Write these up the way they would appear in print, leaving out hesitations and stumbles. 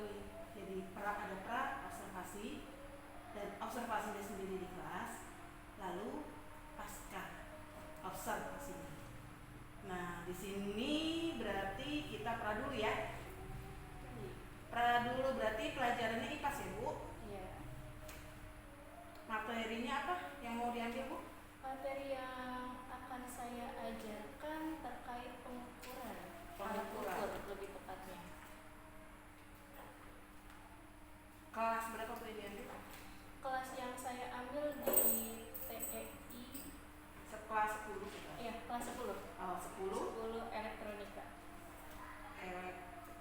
dilalui. Jadi ada pra observasi dan observasinya sendiri di kelas, lalu pasca observasinya. Nah, di sini berarti kita pra dulu ya. Pra dulu berarti pelajarannya IPAS ya, Bu? Iya. Materinya apa yang mau diambil, Bu? Materi yang akan saya ajarkan terkait pengukuran. Alat ukur lebih tepatnya. Kelas berapa Bu yang diambil? Kelas yang saya ambil di TEI Kelas 10 kita. Iya, kelas 10. Oh, 10. 10 elektronika.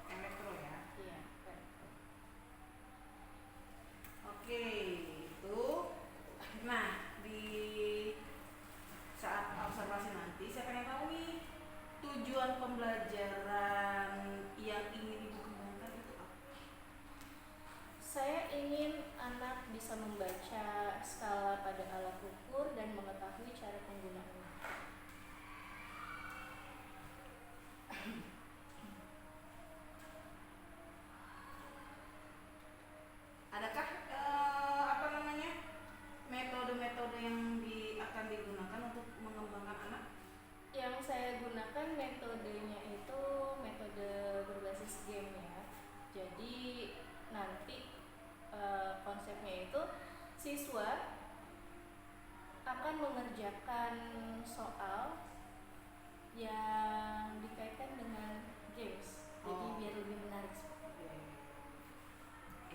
Elektro ya. Iya, Oke, itu. Nah, di saat observasi nanti saya pengen tahu nih tujuan pembelajaran yang ingin Ibu kembangkan itu apa? Saya ingin anak bisa membaca skala pada alat ukur dan mengetahui cara penggunaannya. Adakah metode-metode yang akan digunakan untuk mengembangkan anak? Yang saya gunakan metodenya itu metode berbasis game ya. Jadi nanti konsepnya itu siswa akan mengerjakan soal yang dikaitkan dengan games. Jadi biar lebih menarik.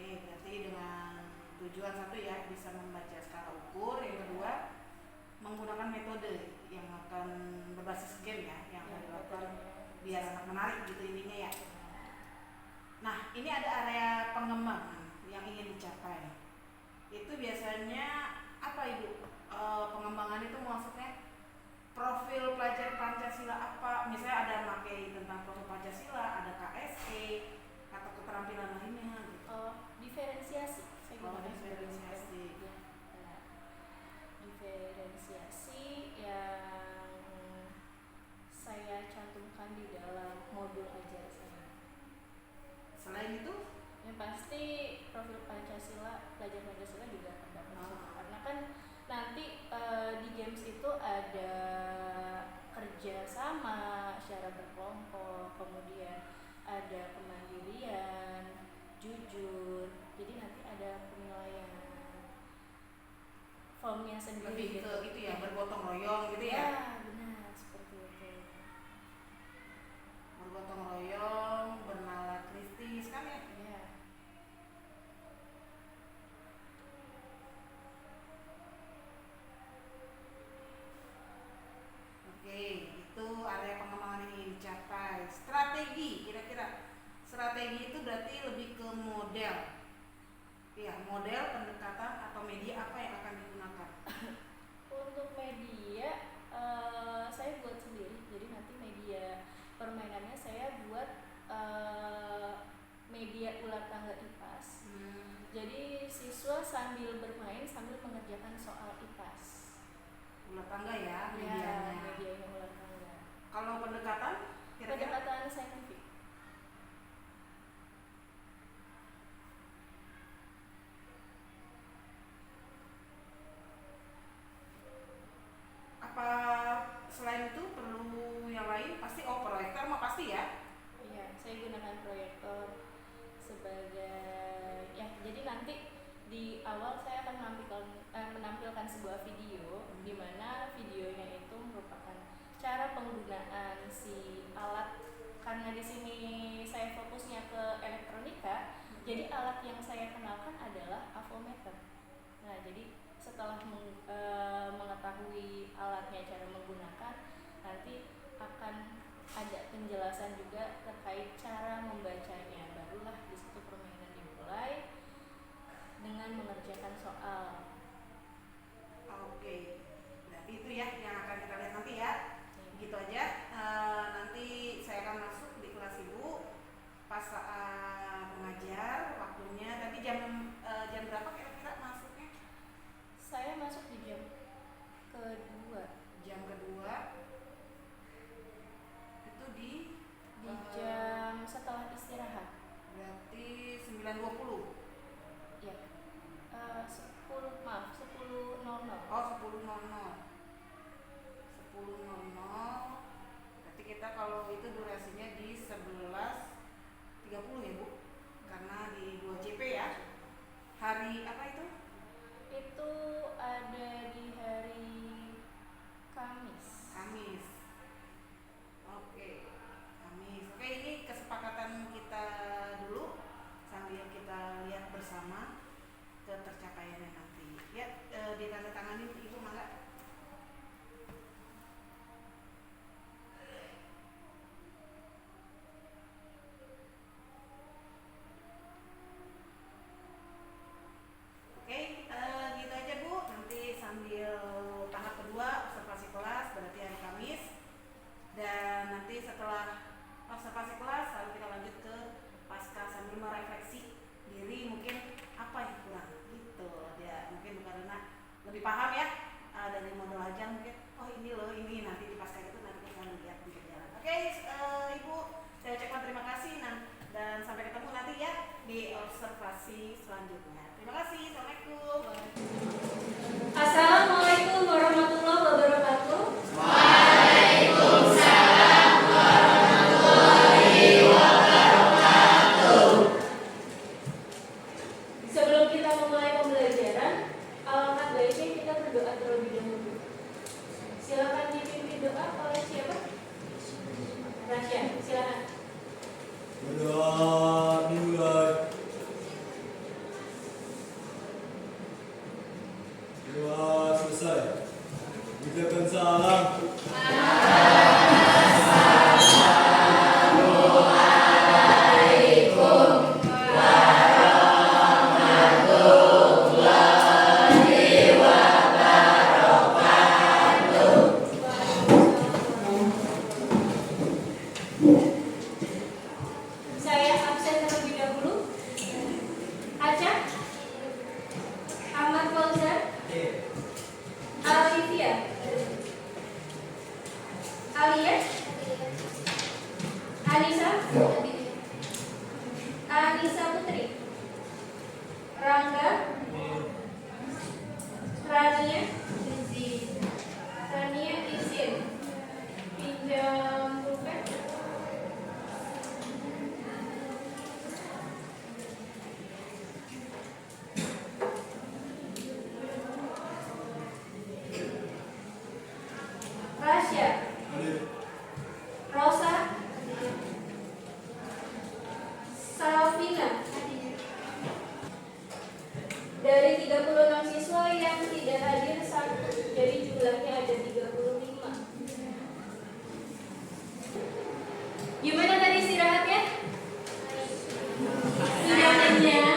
Berarti dengan tujuan satu ya bisa membaca skala ukur, yang kedua menggunakan metode yang akan berbasis game ya, yang akan dilakukan biar anak menarik gitu intinya ya. Nah, ini ada area pengembangan yang ingin dicapai. Itu biasanya apa Ibu? Pengembangan itu maksudnya profil pelajar Pancasila apa? Misalnya ada materi tentang profil Pancasila, ada KSE atau keterampilan lainnya gitu. Diferensiasi. Saya gunakan diferensiasi. Ya. Nah, diferensiasi yang saya cantumkan di dalam modul ajar saya. Selain itu, yang pasti profil Pancasila, pelajar Pancasila juga terdapat. Karena kan nanti di games itu ada kerja sama, secara berkelompok, kemudian ada kemandirian, jujur. Jadi nanti ada penilaian formnya sendiri. Lebih ke gitu ya, bergotong royong gitu ya. Ya, benar seperti itu. Bergotong royong, bernalar kritis kan ya? Iya. Oke, itu area pengembangan yang ingin dicapai. Strategi, kira-kira strategi itu berarti lebih ke model. Ya, model pendekatan atau media apa yang akan digunakan? Untuk media saya buat sendiri. Jadi nanti media permainannya saya buat media ular tangga IPAS. Jadi siswa sambil bermain sambil mengerjakan soal IPAS. Ular tangga ya medianya. Ya, medianya ular tangga. Kalau pendekatan? Kira-kira? Pendekatan saintifik. Apa selain itu perlu yang lain? Pasti proyektor mah pasti ya? Iya, saya gunakan proyektor sebagai ya. Jadi nanti di awal saya akan menampilkan sebuah video di mana videonya itu merupakan cara penggunaan si alat. Karena di sini saya fokusnya ke elektronika, jadi alat yang saya kenalkan adalah avometer. Nah, jadi setelah mengetahui alatnya, cara menggunakan, nanti akan ada penjelasan juga terkait cara membacanya. Barulah di situ permainan dimulai dengan mengerjakan soal. Oke, berarti itu ya yang akan kita lihat nanti ya. Gitu aja. Nanti saya akan masuk di kelas Ibu pas saat mengajar. Waktunya tadi jam berapa kira-kira masuknya? Saya masuk di jam kedua. Jam kedua itu di jam setelah istirahat. Berarti 9 9.20. Ya. 10.00. Oh, 10.00. 10.00. Berarti kita kalau itu durasinya di 11.30 ya Bu, karena di 2CP ya. Hari apa itu? Itu ada di hari Kamis. Kamis. Oke, Kamis. Oke, ini kesepakatan kita dulu sambil kita lihat bersama ketercapaiannya nanti. Ya, ditandatangani Ibu mangga. Oke, gitu aja Bu. Nanti sambil tahap kedua observasi kelas berarti hari Kamis. Dan nanti setelah observasi kelas lalu kita lanjut ke pasca sambil merefleksi diri mungkin apa yang kurang gitu ya, mungkin Bu Karina lebih paham ya dari model aja mungkin oh ini loh ini nanti di pasca itu nanti kita lihat di jalan. Oke, Ibu saya ucapkan terima kasih dan sampai ketemu nanti ya di observasi selanjutnya. Terima kasih. Assalamualaikum. Assalamualaikum warahmatullahi wabarakatuh. Waalaikumsalam warahmatullahi wabarakatuh. Sebelum kita memulai pembelajaran, alangkah baiknya kita berdoa terlebih dahulu. Silakan dipimpin doa oleh siapa? Rasya, silakan. Berdoa dimulai. Doa selesai. Ucapkan salam. Saya absen terlebih dahulu. Aca, Ahmad Fauzan, Alivia, Alia, Anissa, Anissa Putri, Rangga, Rania, izin pinjam pulpen. Rasya, Rosa, Salvina. Dari 36 siswa yang tidak hadir satu, jadi jumlahnya ada 35. Gimana tadi istirahatnya? Sudah kenyang?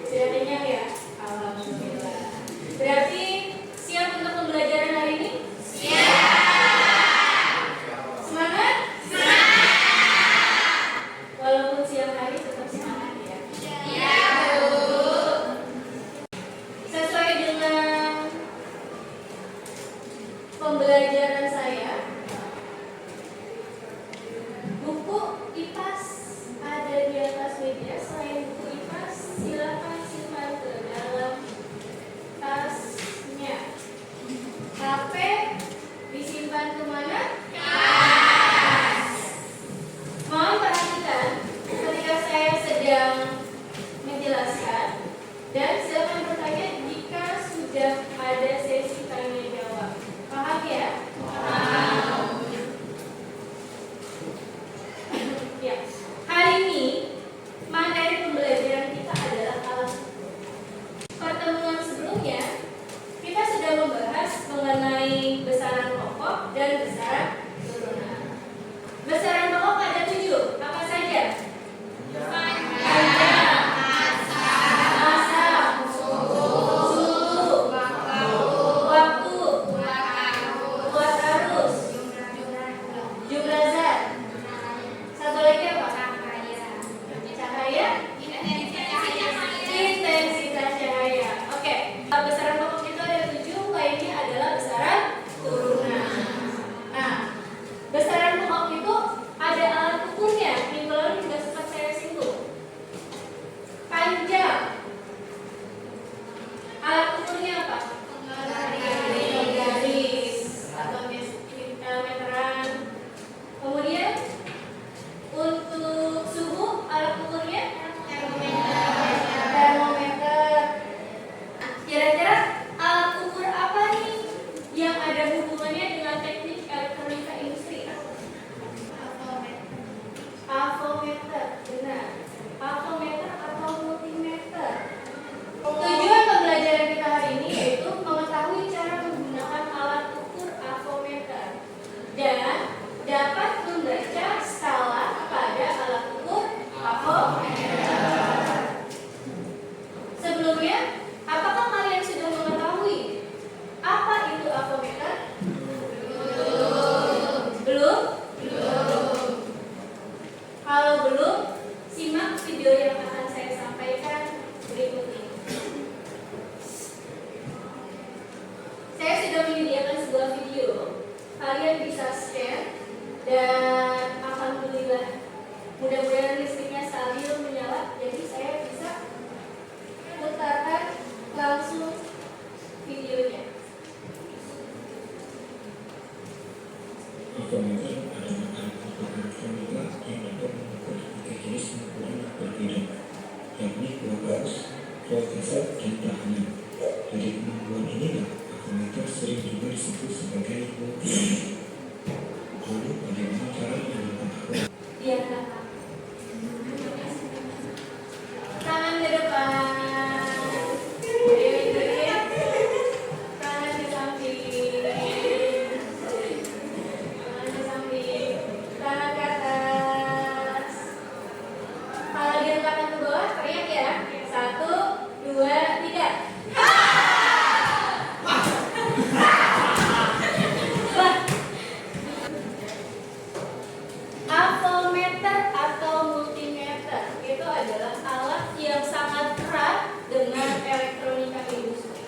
Sudah kenyang ya? Alhamdulillah. Berarti siap untuk pembelajaran hari ini? Semangat? Walaupun siang hari tetap semangat ya. Sesuai dengan pembelajaran saya, buku IPAS ada di atas meja. Selain buku IPAS, silakan simpan ke dalam tasnya. HP disimpan kemana? Mohon perhatikan ketika saya sedang menjelaskan dan silakan bertanya jika sudah ada sesi tanya jawab. Paham ya? Ya. Hari ini materi Kalau belum, simak video yang akan saya sampaikan berikut ini. Saya sudah menyediakan sebuah video. Kalian bisa share dan alhamdulillah mudah-mudahan listriknya stabil menyala, jadi saya bisa putarkan langsung videonya. yakni kualitas, kualitas dan tahanan. Dari kemampuan inilah avometer sering juga disebut sebagai multimeter. Lalu bagaimana cara menggunakan Tangan ke depan. Tangan ke samping. Tangan ke samping. Tangan ke atas. Kalau diangkatkan ke bawah, teriak ya. 1, 2, 3. Avometer atau multimeter itu adalah alat yang sangat erat dengan elektronika industri.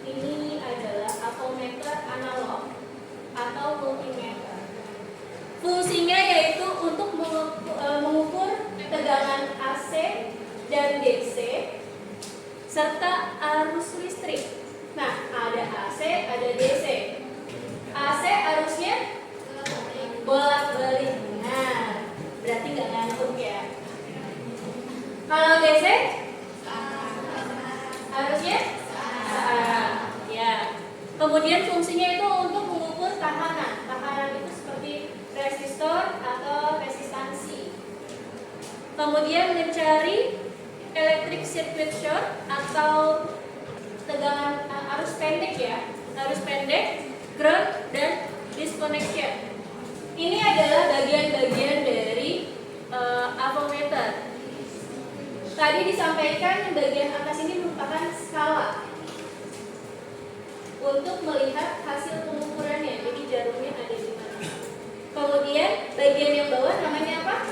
Ini adalah avometer analog atau multimeter. Fungsinya yaitu untuk mengukur tegangan AC dan DC serta arus listrik. Nah, ada AC, ada DC. AC arusnya bolak-balik. Nah, berarti nggak ngantuk ya. Kalau DC harusnya ya. Kemudian fungsinya itu untuk mengukur tahanan. Tahanan itu seperti resistor atau resistansi. Kemudian mencari electric circuit short atau tegangan arus pendek ya. Arus pendek, ground dan disconnection. Ini adalah bagian-bagian dari avometer. Tadi disampaikan bagian atas ini merupakan skala untuk melihat hasil pengukurannya. Jadi jarumnya ada di mana. Kemudian bagian yang bawah namanya apa?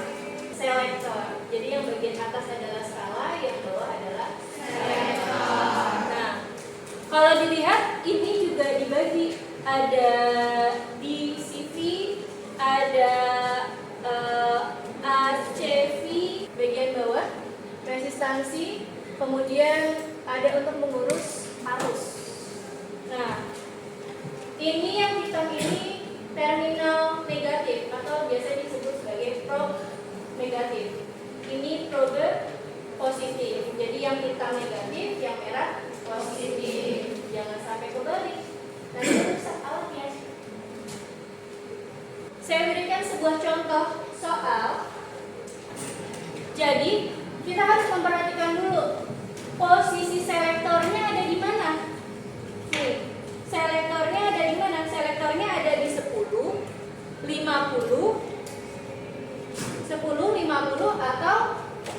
Selektor. Jadi yang bagian atas adalah skala, yang bawah adalah selektor. Nah, kalau dilihat ini juga dibagi, ada DCV, ada ACV bagian bawah, resistansi, kemudian ada untuk mengurus arus. Nah, ini yang hitam ini terminal negatif atau biasa disebut sebagai probe negatif. Ini probe positif. Jadi yang hitam negatif, yang merah positif. Jangan sampai kebalik. Nanti rusak alatnya. Saya berikan sebuah contoh soal. Jadi, kita harus memperhatikan dulu posisi selektornya ada di mana. Nih, selektornya ada di mana? Selektornya ada di 10, 50, 10, 50 atau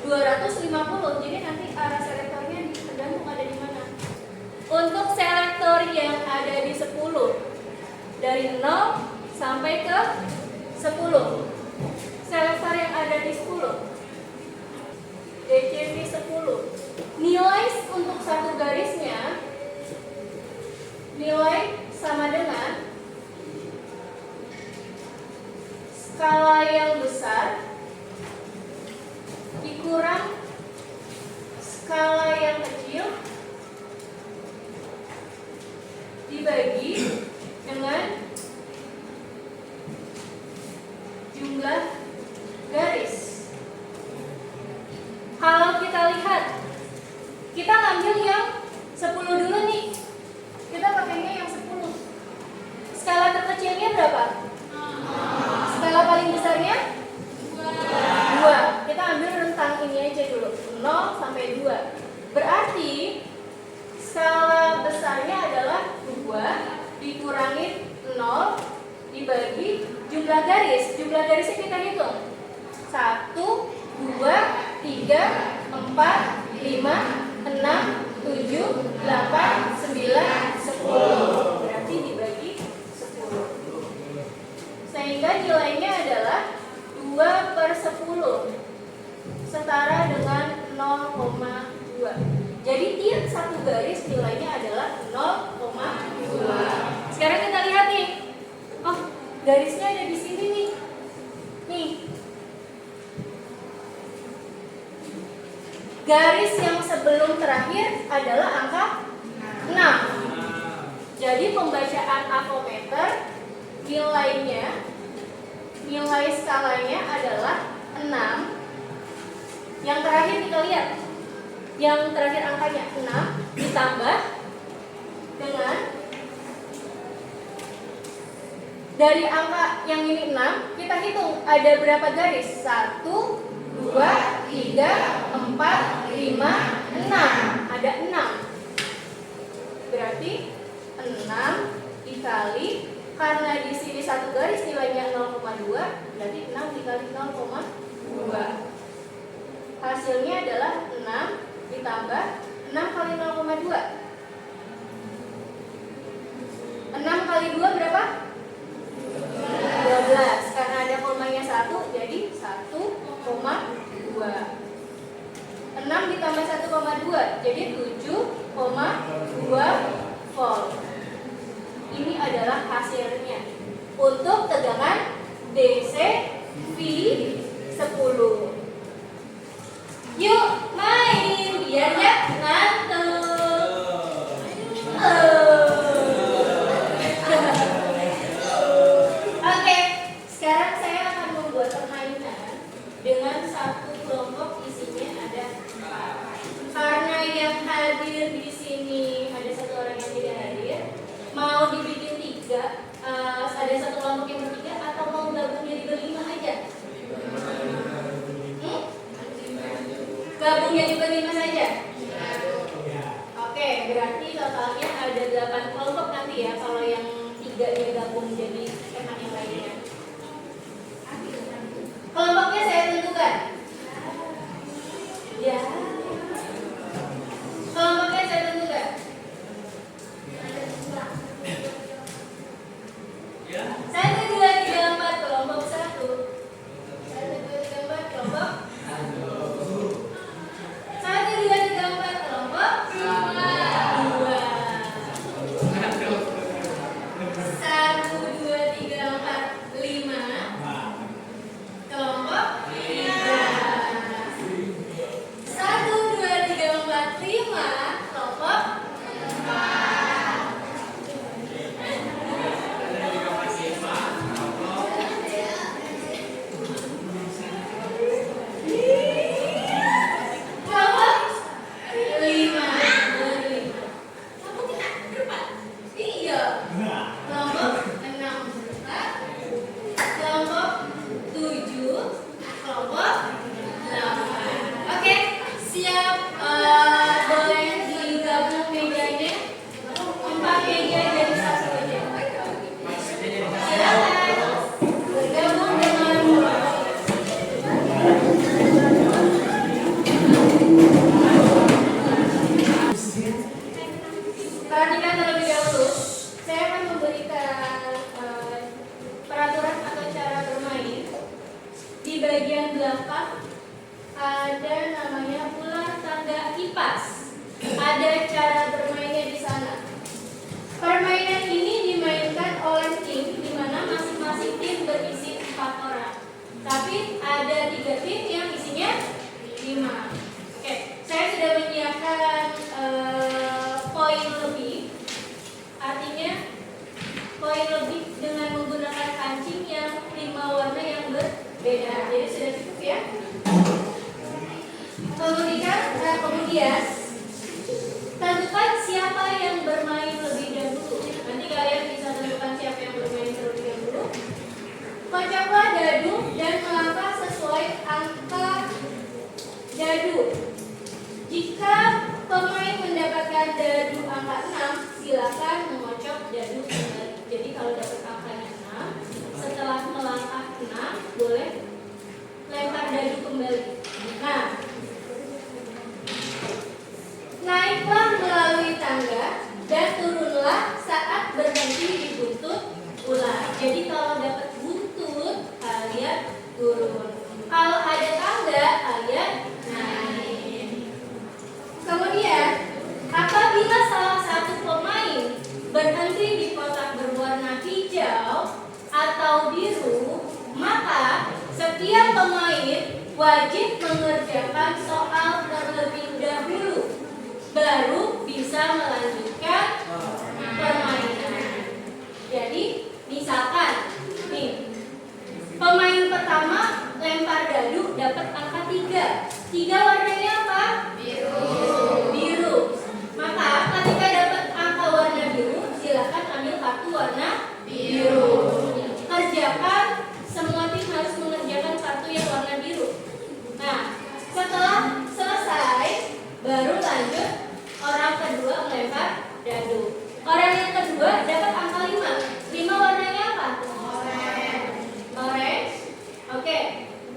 250. Jadi nanti arah selektornya tergantung ada di mana. Untuk selektor yang ada di 10, dari 0 sampai ke 10. Selektor yang ada di 10, DCV 10. Nilai untuk satu garisnya nilai sama dengan skala yang besar dikurang skala yang kecil dibagi dengan jumlah garis. Kalau kita lihat, kita ngambil yang 10 dulu nih. Kita pakainya yang 10. Skala terkecilnya berapa? Skala paling besarnya? 2. Kita ambil rentang ini aja dulu, 0 sampai 2. Berarti skala besarnya adalah 2 dikurangin 0 dibagi jumlah garis. Jumlah garisnya kita hitung. 1, 2, 3, 4, 5, 6, 7, 8, 9, 10. Berarti dibagi 10. Sehingga nilainya adalah 2 2/10 setara dengan 0,2. Jadi tiap satu garis nilainya adalah 0,2. Sekarang kita lihat nih. Oh, garisnya ada di sini nih. Nih. Garis yang sebelum terakhir adalah angka 6. Jadi pembacaan avometer nilai skalanya adalah 6. Yang terakhir kita lihat. Yang terakhir angkanya 6 ditambah dengan dari angka yang ini 6, kita hitung ada berapa garis? 1, 2, 3, 4, 5, 6. Ada 6. Berarti 6 dikali, karena di sini satu garis nilainya 0,2, berarti 6 dikali 0,2. Hasilnya adalah 6 ditambah 6 kali 0,2. 6 kali 2 berapa? 12. Karena ada komanya 1, jadi 1,2. 6 ditambah 1,2 jadi 7,2 volt. Ini adalah hasilnya untuk tegangan DC V10. Yuk main biar ya ngantuk. Oke, sekarang saya akan membuat permainan dengan satu kelompok isinya ada 4. Karena yang hadir di sini ada satu orang yang tidak hadir, mau dibikin 3, ada satu kelompok yang bertiga atau mau gabung jadi berlima aja? Gabung jadi berlima saja? Oke, berarti totalnya ada 8 kelompok nanti ya, kalau yang 3-nya gabung jadi teman yang lainnya. Kelompoknya saya tentukan. Ya. Kelompoknya saya tentukan. 1, 2, 3, 4 kelompok 1. 1, 2, 3, 4 kelompok 1, 2, 3, 4 kelompok 2. 1, 2, 3, 4, 5 kelompok 3. 1, 2, 3, 4, 5 kelompok 4. Perhatikan terlebih dahulu, saya akan memberikan peraturan atau cara bermain. Di bagian belakang ada namanya ular tangga kipas. Ada cara bermainnya di sana. Permainan ini dimainkan oleh tim di mana masing-masing tim berisi 4 orang. Tapi ada 3 tim yang isinya 5. Oke, saya sudah menyiapkan poin lebih, artinya poin lebih dengan menggunakan kancing yang 5 warna yang berbeda. Jadi sudah cukup ya. Kemudian tentukan siapa yang bermain lebih dahulu. Nanti kalian bisa tentukan siapa yang bermain terlebih dahulu. Kocoklah dadu dan melangkah sesuai angka dadu. Jika pemain mendapatkan dadu angka 6, silakan mengocok dadu kembali. Jadi kalau dapat angkanya 6, setelah melangkah 6, boleh lempar dadu kembali. Nah, naiklah melalui tangga dan turunlah saat berhenti di buntut ular. Jadi kalau dapat buntut, kalian turun. setiap pemain wajib mengerjakan soal terlebih dahulu, baru bisa melanjutkan permainan. Jadi, misalkan nih, pemain pertama lempar dadu dapat angka 3. 3 warnanya apa? Biru. Maka ketika dapat angka warna biru, silakan ambil kartu warna biru. Kerjakan, semua tim harus mengerjakan kartu yang warna biru. Nah, setelah selesai, baru lanjut orang kedua melempar dadu. Orang yang kedua dapat angka 5. 5 warnanya apa? Orange. Oke.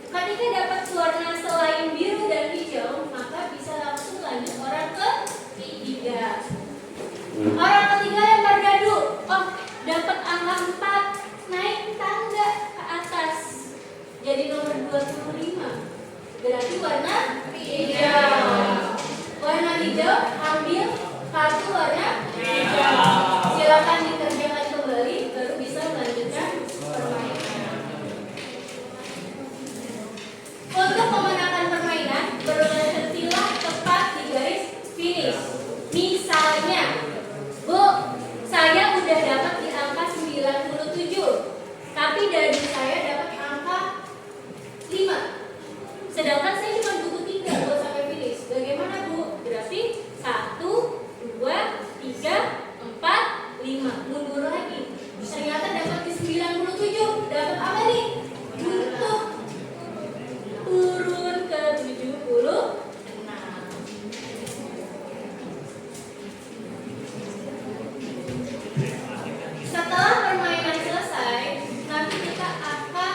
Ketika dapat warna selain biru dan hijau, maka bisa langsung lanjut orang ketiga. Orang ketiga lempar dadu. Oh, dapat angka 4. Naik tangga ke atas. Jadi nomor 25. Berarti warna hijau. Warna hijau, ambil kartu warna hijau. Silakan dikerjakan kembali, baru bisa melanjutkan permainan. Untuk memenangkan permainan, berhentilah tepat di garis finish. Misalnya, Bu, saya udah dapat di angka 97, tapi dadu saya dapat angka 5. Sedangkan saya cuma butuh 3 buat sampai finish. Bagaimana, Bu? Berarti 1, 2, 3, 4, 5. Mundur lagi. Ternyata dapat di 97. Dapat apa nih? Untuk turun ke 76. Setelah permainan selesai, nanti kita akan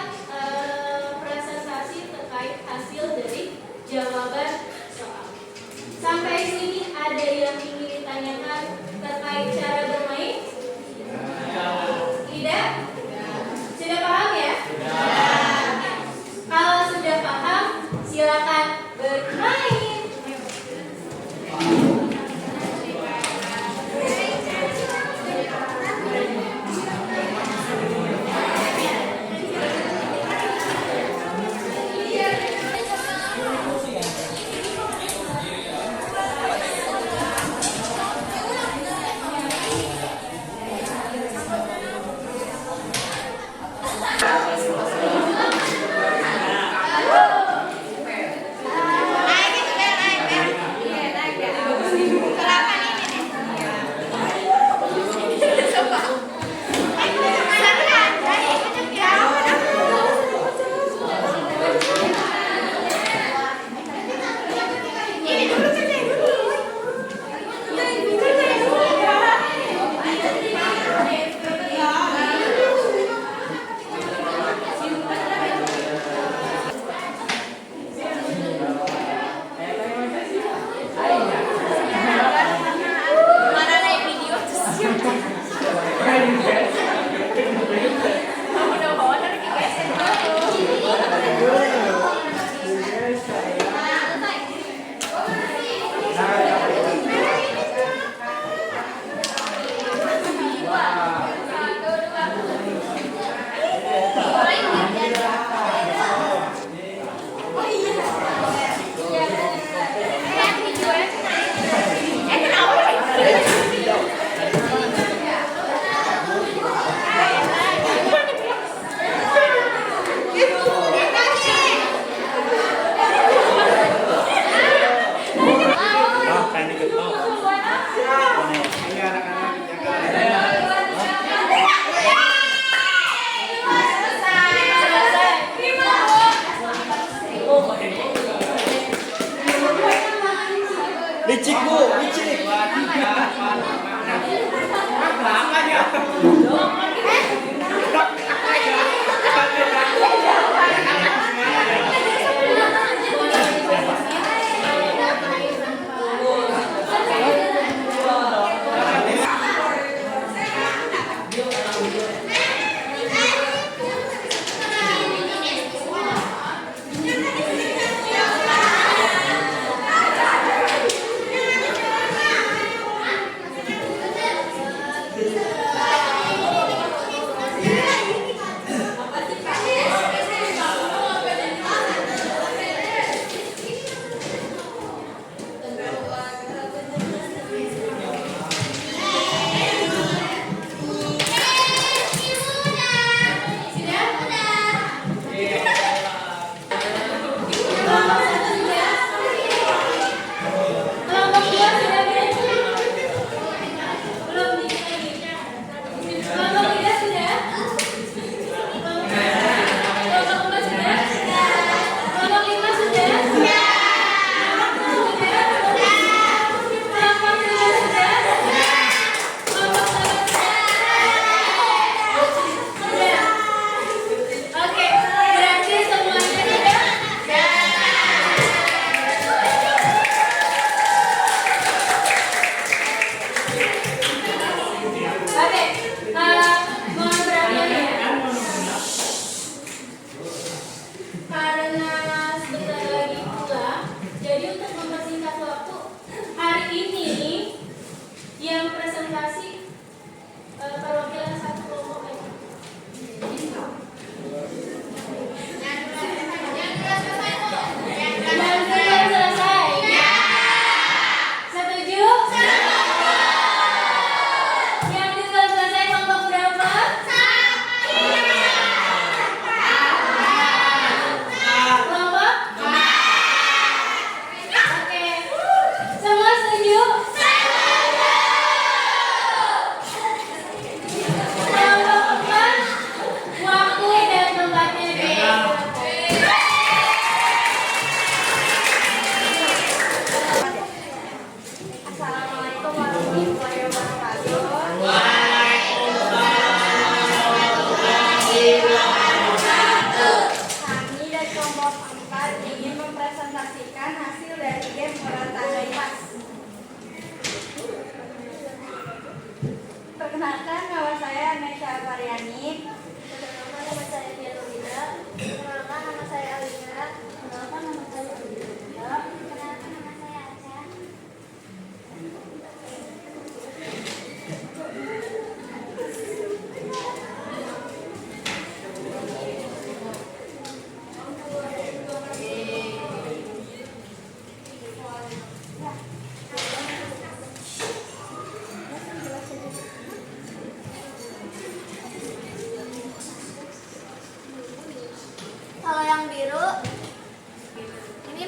presentasi terkait hasil dari jawaban soal. Sampai sini ada yang ingin ditanyakan terkait cara bermain? Tidak? Sudah paham ya? Kalau sudah paham, silakan bermain. Licik Bu, licik.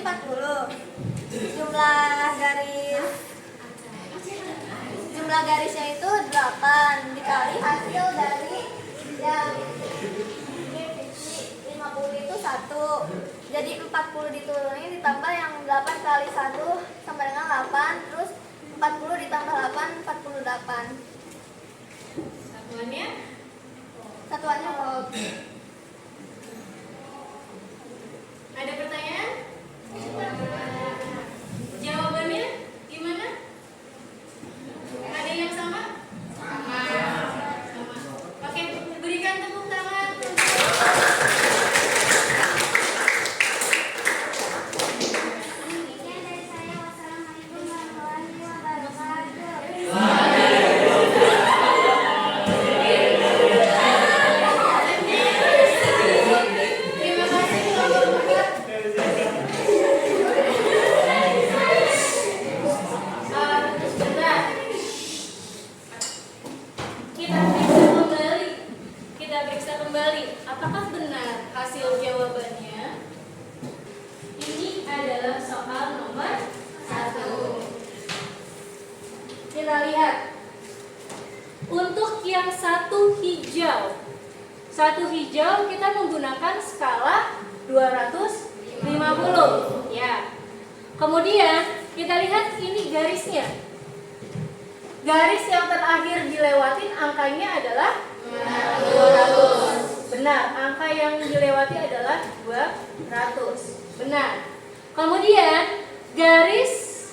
40. Jumlah garisnya itu 8 dikali hasil dari yang 50 itu 1. Jadi 40 diturunin ditambah yang 8 kali 1 sama dengan 8. Terus 40 ditambah 8, 48. Satuannya log. Ada pertanyaan? Jawabannya gimana? Ada yang sama? Sama. Oke, berikan tepuk tangan. Demikian dari saya. Wassalamualaikum warahmatullahi wabarakatuh. Terima kasih kelompok 4. Sebentar. Kita periksa kembali. Apakah benar hasil jawabannya? Ini adalah soal nomor 1. Kita lihat. Untuk yang satu hijau kita menggunakan skala 250 ya. Kemudian kita lihat ini garisnya. Garis yang terakhir dilewatin angkanya adalah 200. Benar, angka yang dilewati adalah 200. Benar. Kemudian garis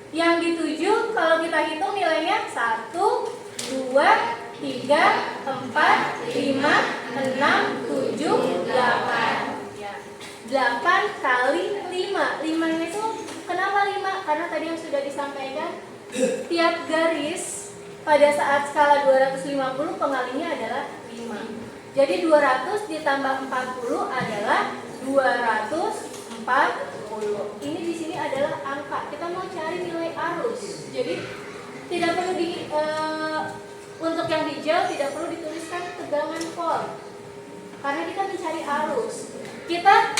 yang dituju kalau kita hitung nilainya 1, 2, 3, 4, 5, 6, 7, 8 ya. 8 kali 5. 5 itu kenapa 5? Karena tadi yang sudah disampaikan, tiap garis pada saat skala 250 pengalinya adalah 5. Jadi 200 ditambah 40 adalah 240. Ini di sini adalah angka. Kita mau cari nilai arus. Jadi tidak perlu untuk yang hijau tidak perlu dituliskan tegangan volt. Karena kita mencari arus. Kita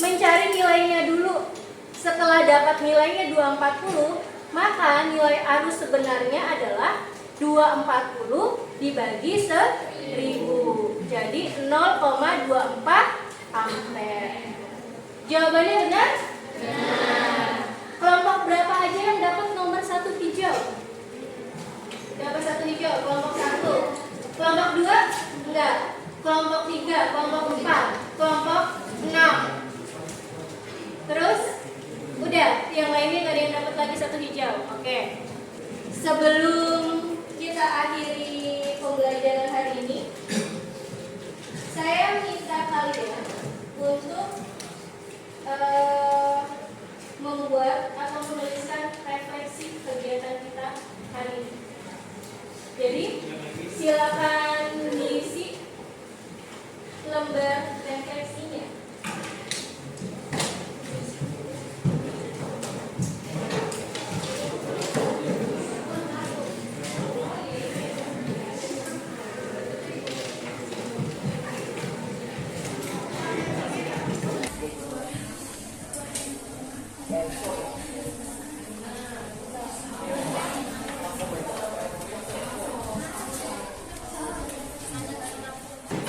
mencari nilainya dulu. Setelah dapat nilainya 240, maka nilai arus sebenarnya adalah 240 dibagi 1000. Jadi 0,24 ampere. Jawabannya benar? Benar. Kelompok berapa aja yang dapat nomor 1 hijau? Dapat 1 hijau, kelompok 1. Kelompok 2? Enggak. Kelompok 3, kelompok 4, kelompok 6. Terus? Udah, yang lainnya nggak ada yang dapat lagi 1 hijau. Oke. Sebelum kita akhiri pembelajaran hari ini, saya minta kalian untuk membuat atau menuliskan refleksi kegiatan kita hari ini. Jadi silakan diisi lembar refleksinya.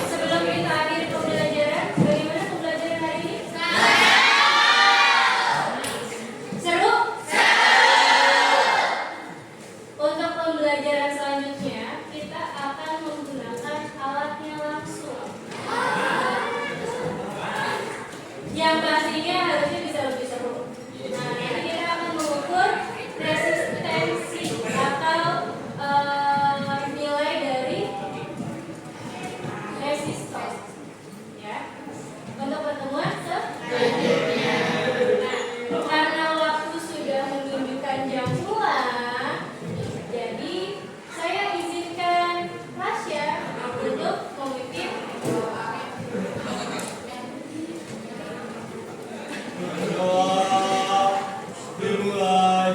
Sebelum kita akhiri pembelajaran, bagaimana pembelajaran hari ini? Seru? Untuk pembelajaran selanjutnya, kita akan menggunakan alatnya langsung. Yang pastinya harusnya bisa lebih seru. Nah, nanti kita akan mengukur resistensi atau nilai dari resistor, ya, untuk pertemuan selanjutnya. Nah, karena waktu sudah menunjukkan jam pulang, jadi saya izinkan Rasya untuk memimpin doa. Dimulai.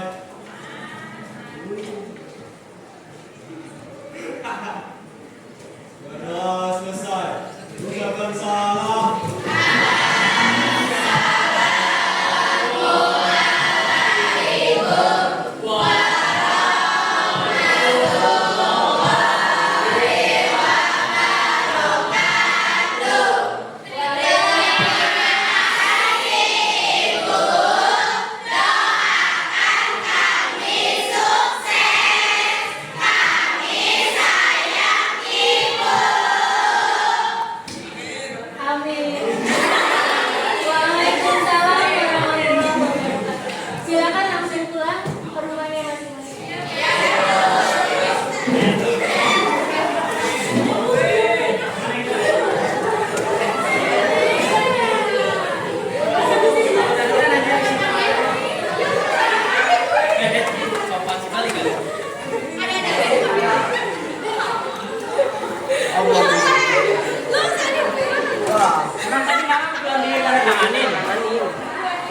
Sudah selesai. Ucapkan salam.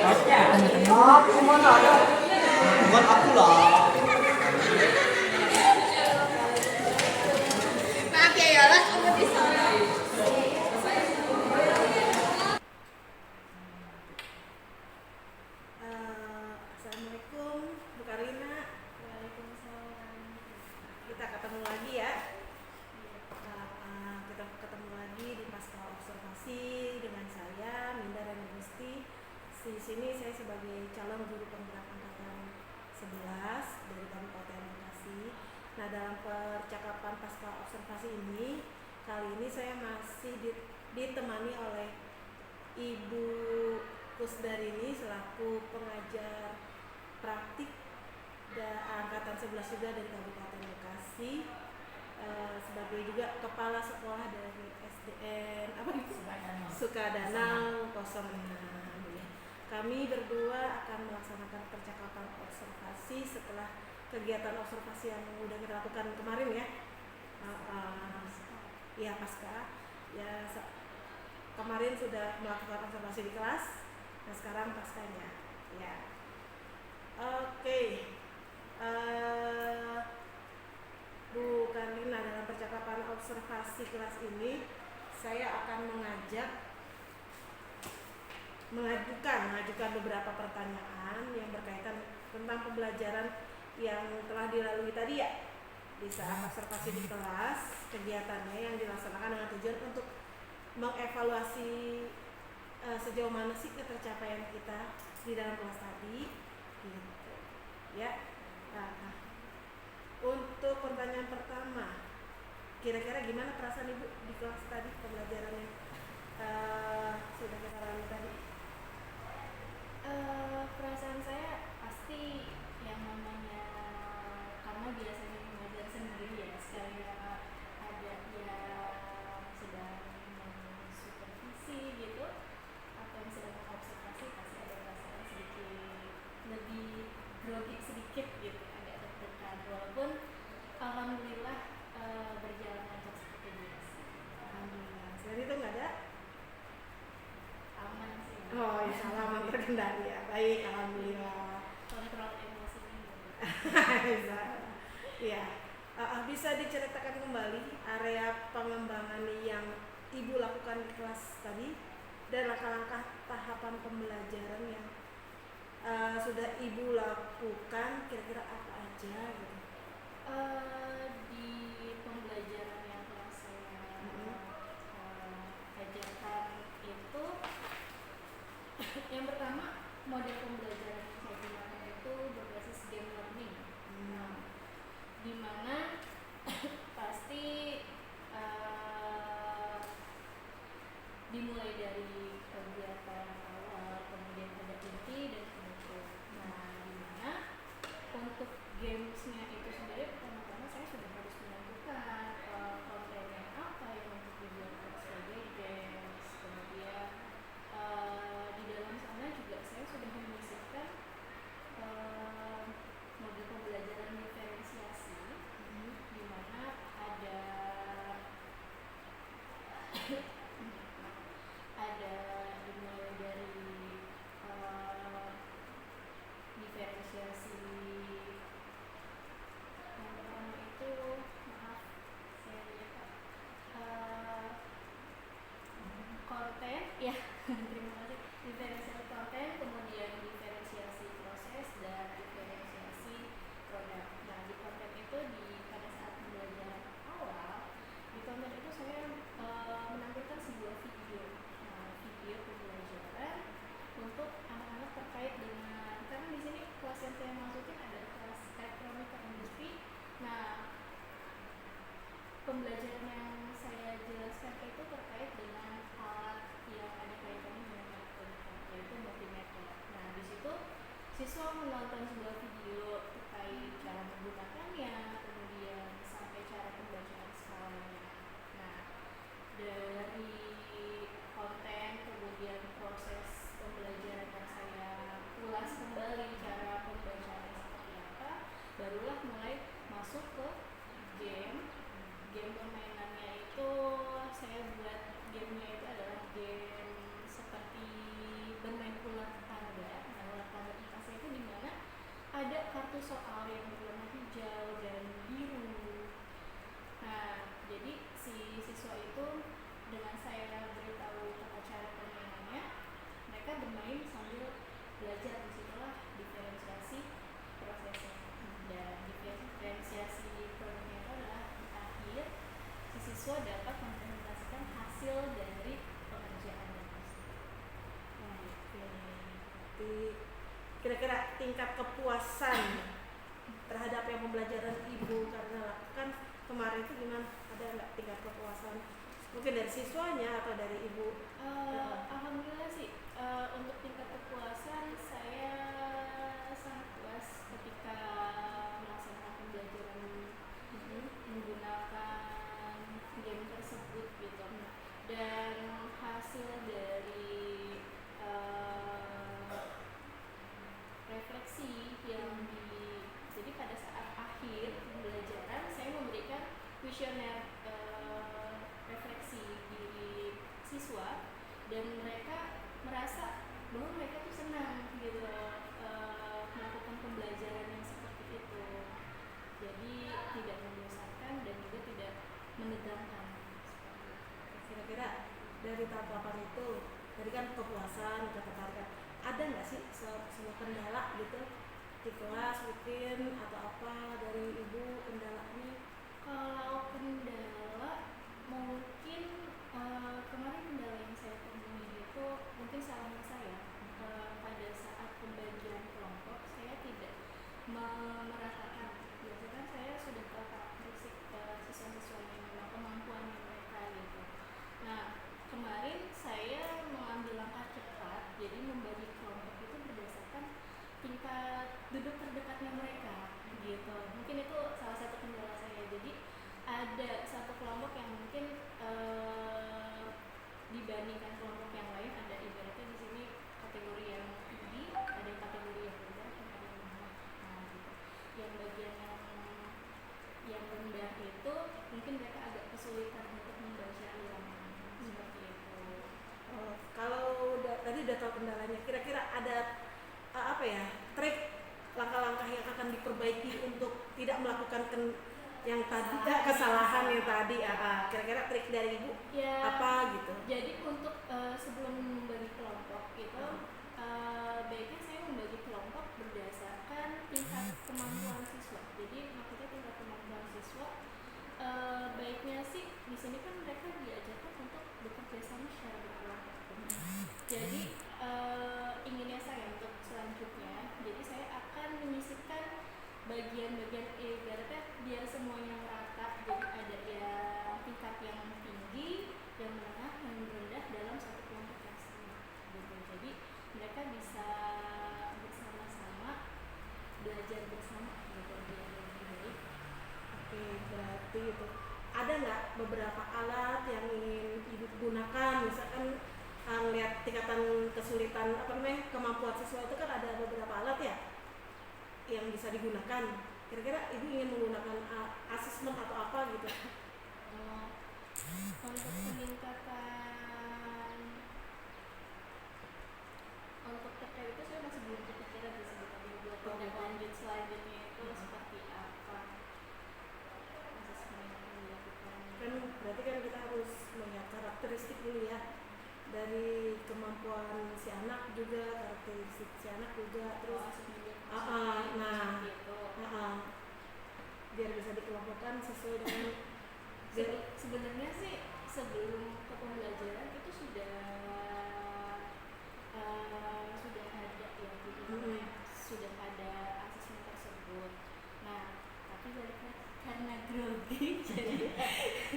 Bukan aku lah. Maaf ya Yola, kamu di sana. Assalamualaikum Bu Karina. Waalaikumsalam. Kita ketemu lagi ya. Kita ketemu lagi di Pasca Observasi dengan saya Minda dan Gusti. Di sini saya sebagai calon guru penggerak angkatan 11 dari Kabupaten Bekasi. Nah, dalam percakapan Pasca Observasi ini, kali ini saya masih ditemani oleh Ibu Kusdarini selaku pengajar praktik angkatan 11 juga dari Kabupaten Bekasi, sebagai juga kepala sekolah dari SDN Sukadanau 06. Kami berdua akan melaksanakan percakapan observasi setelah kegiatan observasi yang sudah kita lakukan kemarin ya. Ya pasca ya kemarin sudah melakukan observasi di kelas. Nah sekarang paskanya ya. Oke. Bu Karina, dalam percakapan observasi kelas ini saya akan mengajukan beberapa pertanyaan yang berkaitan tentang pembelajaran yang telah dilalui tadi ya di saat observasi di kelas, kegiatannya yang dilaksanakan dengan tujuan untuk mengevaluasi sejauh mana sih ketercapaian kita di dalam kelas tadi gitu ya. Untuk pertanyaan pertama, kira-kira gimana perasaan Ibu di kelas tadi, pembelajarannya sudah kita lalui tadi? Perasaan saya pasti yang namanya, karena biasanya mengajar sendiri ya, sekali ada yang sedang mensupervisi gitu atau yang sedang mengobservasi, pasti ada perasaan sedikit lebih grogi sedikit gitu, agak deg-degan, walaupun alhamdulillah berjalan lancar seperti biasa. Alhamdulillah. Selain itu nggak ada? Aman sih. Oh, insya Allah aman terkendali ya. Baik, alhamdulillah. Kontrol emosinya. Ya, bisa diceritakan kembali area pengembangan yang Ibu lakukan di kelas tadi dan langkah-langkah tahapan pembelajaran yang sudah Ibu lakukan, kira-kira apa aja gitu? Di pembelajaran yang telah saya ajarkan itu, yang pertama model pembelajaran yang saya gunakan itu berbasis game learning. Di mana pasti dimulai dari kegiatan awal, kemudian ada inti dan penutup. Nah, di mana untuk gamesnya itu sendiri pertama-tama saya sudah harus menentukan kontennya apa yang untuk dibuat sebagai games. Kemudian di dalam sana juga saya sudah menyisipkan modul pembelajaran diferensiasi, di mana ada dimulai dari diferensiasi yang pertama itu, maaf saya lupa, konten ya. Terima kasih. Diferensiasi konten, kemudian diferensiasi proses dan diferensiasi produk. Nah, di konten itu pada saat pembelajaran awal, di konten itu saya menampilkan sebuah video. Nah, video pembelajaran untuk anak-anak terkait dengan, karena di sini kelas yang saya masukin ada kelas elektronika industri. Nah, pembelajaran yang saya jelaskan itu terkait dengan alat yang ada kaitannya dengan elektronika, yaitu multimeter. Nah, di situ siswa menonton sebuah video terkait cara menggunakannya, kemudian sampai cara pembacaan skalanya. Nah, dari konten kemudian proses pembelajaran yang saya ulas kembali cara pembacaannya seperti apa, barulah mulai masuk ke game. Game permainannya itu saya buat gamenya itu adalah game seperti bermain ular tetangga. kira-kira tingkat kepuasan terhadap yang pembelajaran ibu karena lakukan kemarin itu gimana? Ada nggak tingkat kepuasan? Mungkin dari siswanya atau dari ibu? Alhamdulillah sih, untuk tingkat kepuasan saya sangat puas ketika melaksanakan pembelajaran menggunakan game tersebut gitu. Dan hasil dari refleksi yang jadi pada saat akhir pembelajaran saya memberikan kuesioner refleksi diri siswa dan mereka merasa bahwa mereka tuh senang gitu melakukan pembelajaran yang seperti itu, jadi tidak membosankan dan juga tidak menegangkan. Kira-kira dari tatapan itu, tadi kan kepuasan, ketertarikan, ada nggak sih sebuah kendala gitu di kelas mungkin atau apa dari ibu kendalanya? Kalau kendala mungkin kemarin kendala yang saya temui itu mungkin salahnya saya pada saat pembagian kelompok saya tidak meratakan. Biasanya kan saya sudah tahu karakteristik siswa-siswanya memang kemampuannya mereka gitu. Nah kemarin saya mengambil langkah cepat, jadi membagi kelompok itu berdasarkan tingkat duduk terdekatnya mereka gitu. Mungkin itu salah satu kendala saya. Jadi ada satu kelompok yang mungkin dibandingkan kelompok yang lain, ada ibaratnya di sini kategori yang tinggi, ada yang kategori yang rendah, dan ada yang menengah. Nah gitu. Yang bagian yang rendah itu mungkin mereka agak kesulitan untuk membaca ulangan seperti itu. Kalau tadi udah tahu kendalanya, kira-kira ada apa ya trik langkah-langkah yang akan diperbaiki untuk tidak melakukan yang tadi kesalahan yang tadi, kira-kira trik dari ibu Ya, apa gitu? jadi untuk sebelum membagi kelompok itu baiknya saya membagi kelompok berdasarkan tingkat kemampuan siswa. Jadi maksudnya tingkat kemampuan siswa baiknya sih di sini kan mereka diajarkan untuk bekerja sama secara berkelompok. Jadi inginnya saya untuk selanjutnya, jadi saya akan menyisipkan bagian-bagian ibaratnya biar semuanya merata. Jadi ada yang tingkat yang tinggi, yang menengah, yang rendah dalam satu kelompok yang sama gitu. Jadi mereka bisa bersama-sama belajar bersama gitu biar lebih baik. Oke, berarti itu ada nggak beberapa alat yang ingin ibu gunakan, misalkan lihat tingkatan kesulitan kemampuan siswa itu kan ada beberapa alat ya yang bisa digunakan. Kira-kira ibu ingin menggunakan asesmen atau apa gitu? Untuk peningkatan untuk terkait itu saya masih belum kepikiran sih sebetulnya buat tindak lanjut selanjutnya itu seperti apa asesmen yang dilakukan. Kan berarti kan kita harus melihat karakteristik dulu ya, dari kemampuan si anak juga, karakteristik si anak juga, terus biar bisa dikelompokkan sesuai dengan sebenarnya sih sebelum ke pembelajaran itu sudah ada ya, jadi sudah ada asesmen tersebut. Nah tapi karena grogi jadi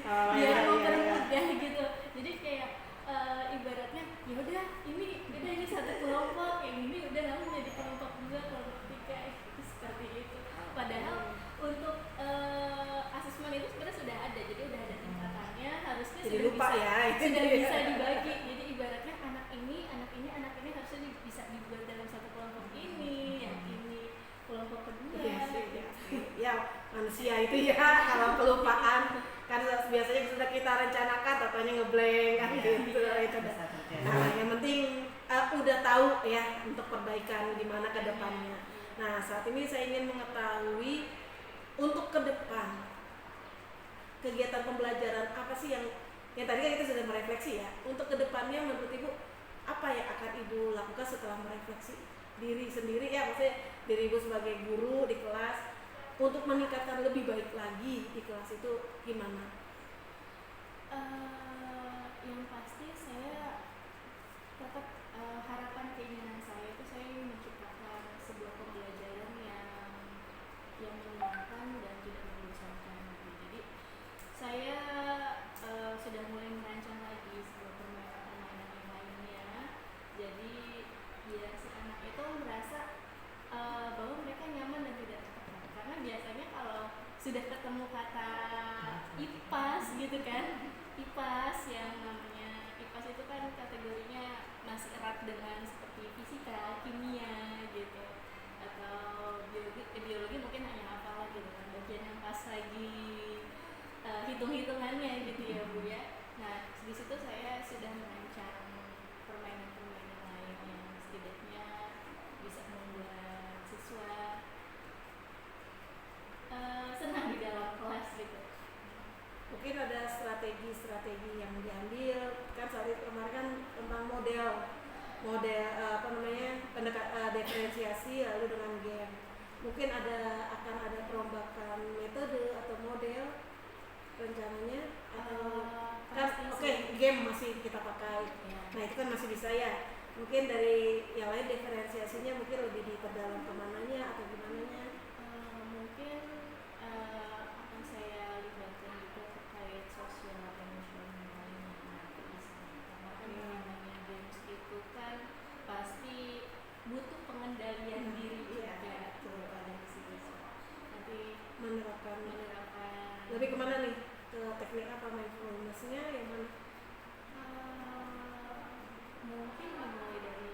biar mempermudah gitu, jadi kayak ibaratnya ya udah ini satu kelompok, yang ini udah langsung jadi kelompok 2, kelompok 3 itu seperti itu. Padahal untuk asesmen itu sebenarnya sudah ada, jadi udah ada tingkatannya, harusnya jadi sudah lupa bisa, ya, sudah bisa dibagi. Jadi ibaratnya anak ini harusnya bisa dibuat dalam satu kelompok ini, yang ini kelompok kedua. Ya manusia itu ya kalau kelupaan kan biasanya sudah kita rencanakan tatanya ngeblank kan gitu itu. Nah yang penting udah tahu ya untuk perbaikan gimana ke depannya. Nah saat ini saya ingin mengetahui untuk ke depan kegiatan pembelajaran apa sih yang tadi kan kita sudah merefleksi ya. Untuk ke depannya menurut ibu apa yang akan ibu lakukan setelah merefleksi diri sendiri ya, maksudnya diri ibu sebagai guru di kelas untuk meningkatkan lebih baik lagi di kelas itu gimana? Yang pasti saya tetap harapan keinginan saya itu saya ingin menciptakan gitu kan, IPAS yang namanya IPAS itu kan kategorinya masih erat dengan seperti fisika, kimia gitu, atau biologi mungkin hanya hafal gitu kan, bagian yang pas lagi hitung-hitungannya gitu ya Bu ya. Nah di situ saya sudah merancang permainan-permainan lain yang setidaknya bisa membuat siswa senang di dalam kelas gitu. Mungkin ada strategi-strategi yang diambil kan saat itu kemarin kan tentang model diferensiasi lalu dengan game. Mungkin akan ada perombakan metode atau model rencananya atau kan game masih kita pakai. Nah itu kan masih bisa ya. Mungkin dari yang lain diferensiasinya mungkin lebih diperdalam kemananya atau gimananya. Mungkin akan saya libatkan juga terkait sosial emosional lainnya nanti di sana. Karena kan namanya games itu kan pasti butuh pengendalian diri juga pada siswa. Nanti menerapkan lebih kemana nih, ke teknik apa, mindfulness-nya yang mana? Mungkin dimulai dari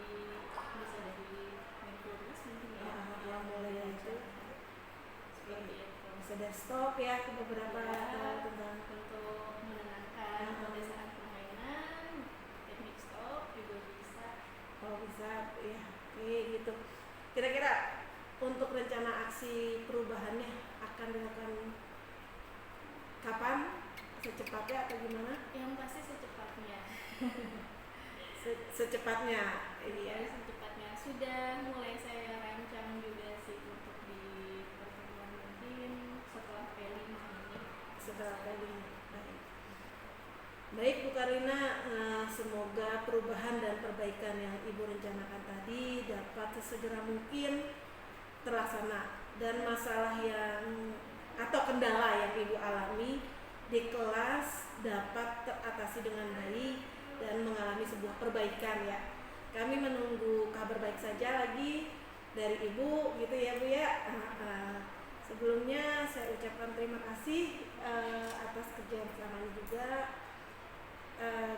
mindfulness mungkin ya. Yang mulai dari itu Seperti itu. bisa dari stop ya ke beberapa Ya, tentang untuk menenangkan pada saat permainan, teknik stop juga bisa. kalau bisa ya gitu. Kira-kira untuk rencana aksi perubahannya akan dilakukan kapan, secepatnya atau gimana? Yang pasti secepatnya. Secepatnya Iya, secepatnya. Sudah mulai saya rancang juga sih untuk di pertemuan mungkin setelah P5 ini. setelah kali. Baik Bu Karina, semoga perubahan dan perbaikan yang Ibu rencanakan tadi dapat sesegera mungkin terlaksana, dan masalah yang atau kendala yang Ibu alami di kelas dapat teratasi dengan baik dan mengalami sebuah perbaikan ya. Kami menunggu kabar baik saja lagi dari Ibu gitu ya Bu ya. Sebelumnya saya ucapkan terima kasih atas kerja bersamanya juga.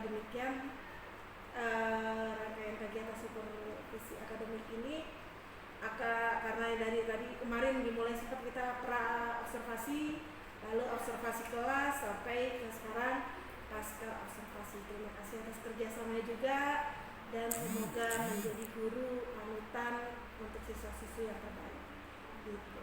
Demikian rangkaian kegiatan supervisi akademik ini karena dari tadi kemarin dimulai sempat kita pra observasi, lalu observasi kelas sampai ke sekarang pasca observasi. Terima kasih atas kerjasamanya juga, dan semoga menjadi guru panutan untuk siswa-siswi yang terbaik gitu.